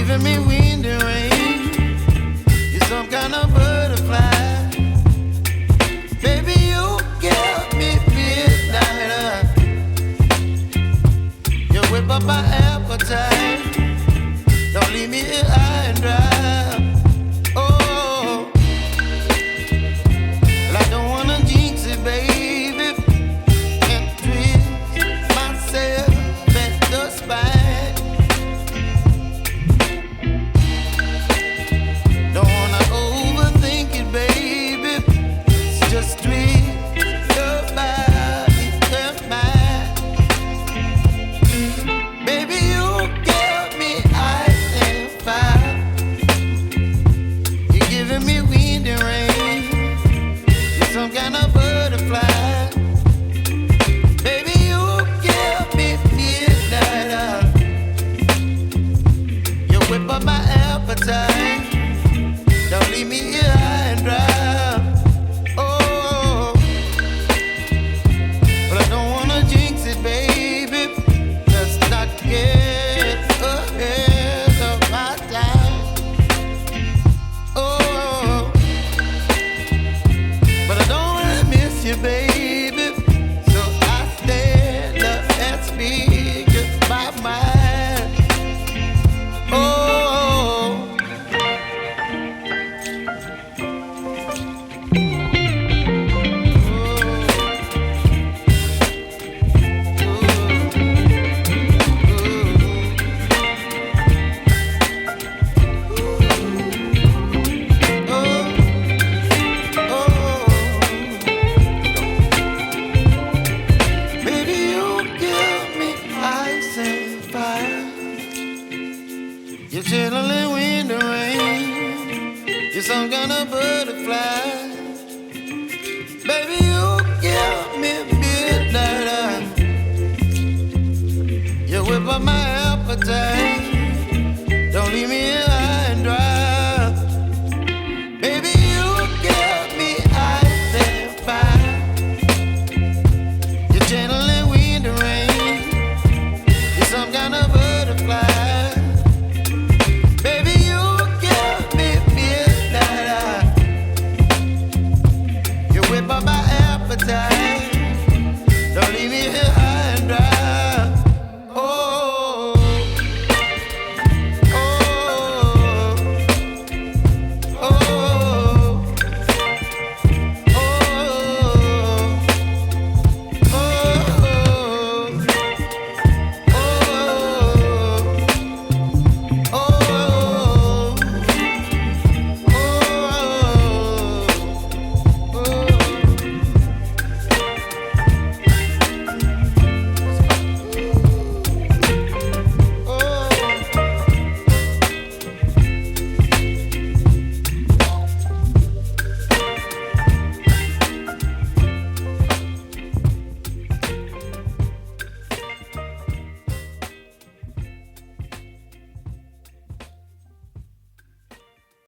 giving me wind and rain. You're some kind of butterfly. Baby, you give me midnight. You whip up my appetite. Don't leave me here high and dry. Oh, well, I don't wanna jinx it, baby. Can't twist myself at the spine. Don't wanna overthink it, baby. It's just twist your body and mine. Baby, you give me ice and fire. You're giving me wind and rain. You're some kind of butterfly. Baby, you give me midnight. You whip up my appetite. Don't leave me here high and dry. Oh, but I don't wanna jinx it, baby. Let's not get ahead of my time. Oh, but I don't wanna miss you, baby. So I stand up and speak my mind. Oh. Baby, you give me ice and fire. You're chilling wind and rain. You're some kind of butterfly. Baby, you give me midnight. You whip up my appetite.